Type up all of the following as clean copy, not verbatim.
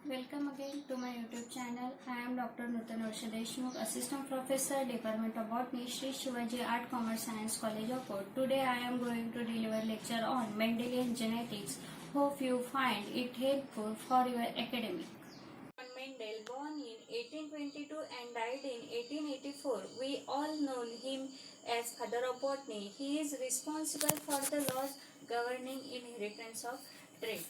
Welcome again to my YouTube channel. I am Dr. Nutan Varsha Deshmukh, Assistant Professor, Department of Botany, Sri Shivaji Art, Commerce, Science College of Code. Today I am going to deliver lecture on Mendelian genetics. Hope you find it helpful for your academic. Mendel, born in 1822 and died in 1884. We all know him as father of botany. He is responsible for the laws governing inheritance of traits.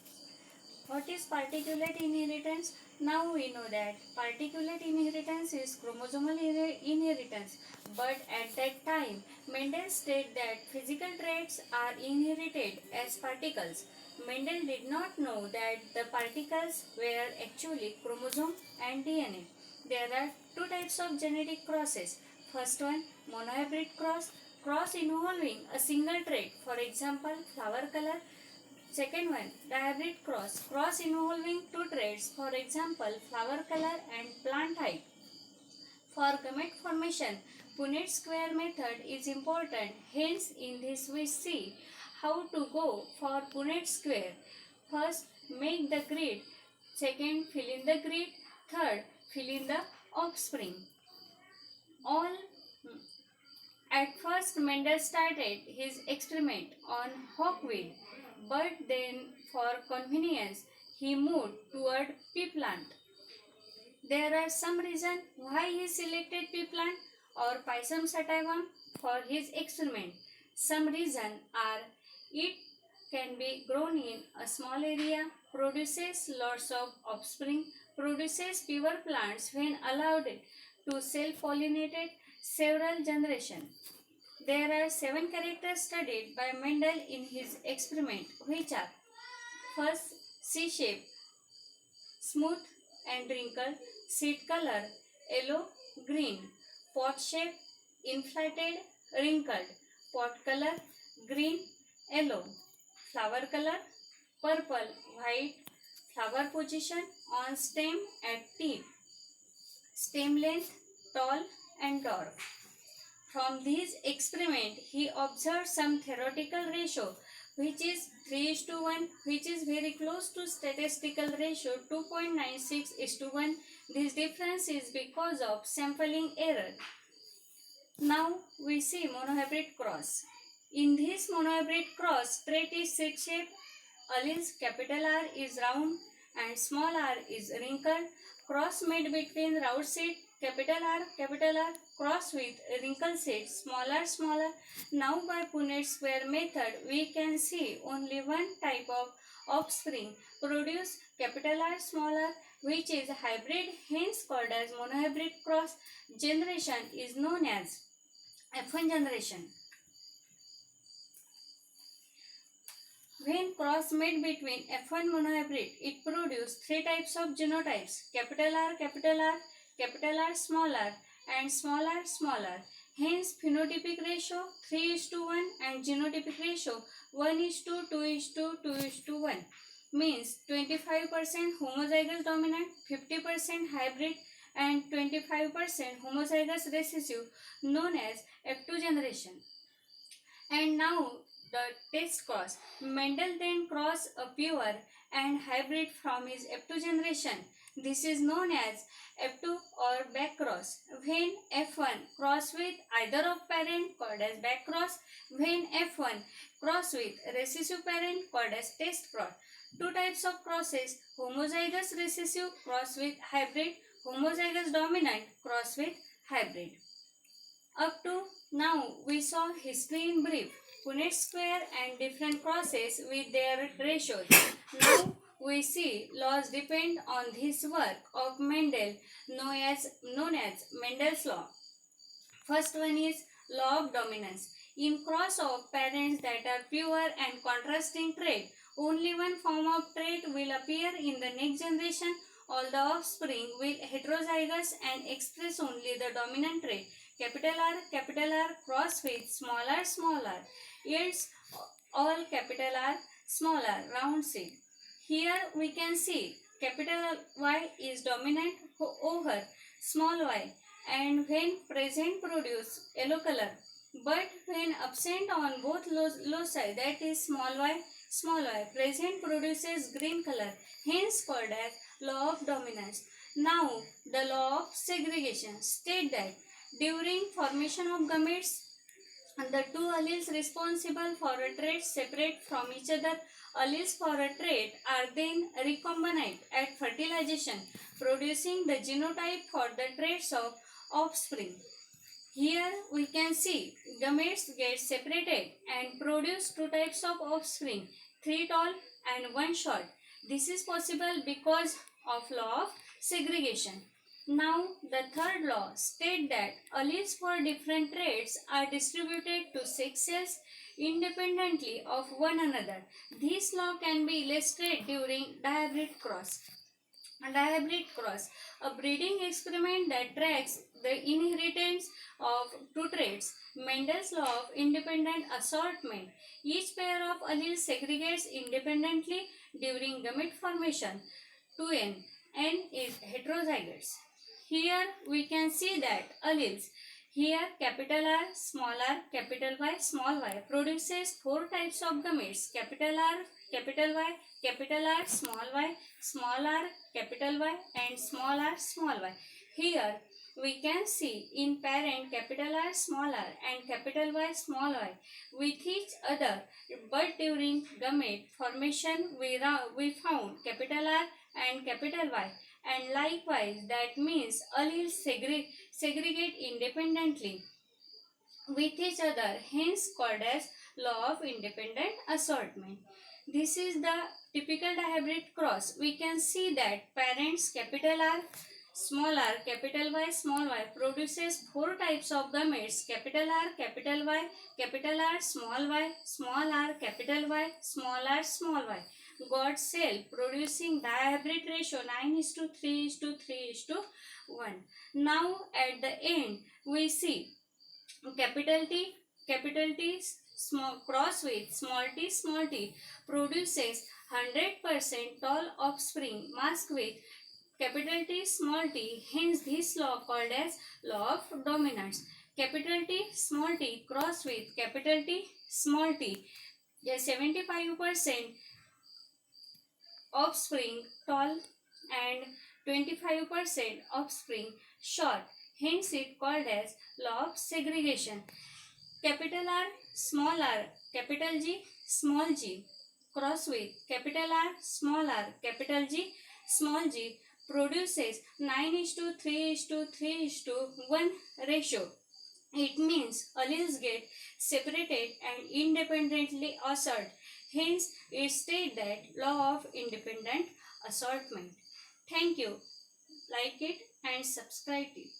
What is particulate inheritance? Now we know that particulate inheritance is chromosomal inheritance, but at that time Mendel stated that physical traits are inherited as particles. Mendel did not know that the particles were actually chromosome and DNA. There are two types of genetic crosses. First one, monohybrid cross involving a single trait, for example flower color. Second one, dihybrid cross involving two traits, for example flower color and plant height. For gamete formation, Punnett square method is important. Hence, in this we see how to go for Punnett square. First, make the grid. Second, fill in the grid. Third, fill in the offspring. At first, Mendel started his experiment on hawkweed, but then for convenience, he moved toward pea plant. There are some reasons why he selected pea plant or Pisum sativum for his experiment. Some reasons are it can be grown in a small area, produces lots of offspring, produces fewer plants when allowed to self-pollinate several generations. There are 7 characters studied by Mendel in his experiment, which are: first, C shape, smooth and wrinkled; seed color, yellow, green; pot shape, inflated, wrinkled; pot color, green, yellow; flower color, purple, white; flower position on stem at tip; stem length, tall and dwarf. From this experiment, he observed some theoretical ratio, which is 3:1, which is very close to statistical ratio 2.96:1. This difference is because of sampling error. Now we see monohybrid cross. In this monohybrid cross, trait is seed shape, alleles capital R is round and small r is wrinkled. Cross made between round seed, capital R, cross with wrinkled seed, smaller. Now by Punnett square method, we can see only one type of offspring produce, capital R, small r, which is hybrid, hence called as monohybrid cross. Generation is known as F1 generation. When cross made between F1 monohybrid, it produces 3 types of genotypes: capital R, small r, and small r. Hence, phenotypic ratio 3:1 and genotypic ratio 1:2:2:1 means 25% homozygous dominant, 50% hybrid, and 25% homozygous recessive, known as F2 generation. And now the test cross. Mendel then crossed a pure and hybrid from his F2 generation. This is known as F2 or back cross. When F1 cross with either of parent, called as back cross. When F1 cross with recessive parent, called as test cross. 2 types of crosses: homozygous recessive cross with hybrid, homozygous dominant cross with hybrid. Up to now we saw history in brief, Punnett square and different crosses with their ratios. Now we see laws depend on this work of Mendel, known as Mendel's law. First one is law of dominance. In cross of parents that are pure and contrasting trait, only one form of trait will appear in the next generation. All the offspring will heterozygous and express only the dominant trait. Capital R, cross with small r, yields all capital R, small r, round seed. Here we can see capital Y is dominant over small y, and when present produce yellow color, but when absent on both loci, that is small y small y present produces green color, hence called as law of dominance. Now, the law of segregation state that during formation of gametes, the two alleles responsible for a trait separate from each other. Alleles for a trait are then recombined at fertilization, producing the genotype for the traits of offspring. Here we can see gametes get separated and produce two types of offspring, three tall and one short. This is possible because of law of segregation. Now the third law states that alleles for different traits are distributed to sex cells independently of one another. This law can be illustrated during dihybrid cross. A dihybrid cross, a breeding experiment that tracks the inheritance of two traits. Mendel's law of independent assortment. Each pair of alleles segregates independently during gamete formation. 2n. N is heterozygotes. Here we can see that alleles. Here capital R, small r, capital Y, small y produces four types of gametes. Capital R, capital Y, capital R, small r, capital Y and small r, small y. Here we can see in parent capital R, small r and capital Y, small y with each other, but during gamete formation we found capital R and capital Y, and likewise that means alleles segregate independently with each other, hence called as law of independent assortment. This is the typical dihybrid cross. We can see that parents capital R, small r, capital Y, small y produces four types of gametes: capital R, capital Y, capital R, small r, capital Y, small r, small y. Got cell producing dihybrid ratio 9:3:3:1. Now at the end we see capital T small cross with small t produces 100% tall offspring masked with capital T small t. Hence this law called as law of dominance. Capital T small t cross with capital T small t. 75% offspring tall and 25% offspring short. Hence it called as law of segregation. Capital R, capital G, small g cross with capital R, capital G, small g produces 9:3:3:1 ratio. It means alleles get separated and independently assert. Hence, it states that law of independent assortment. Thank you. Like it and subscribe it.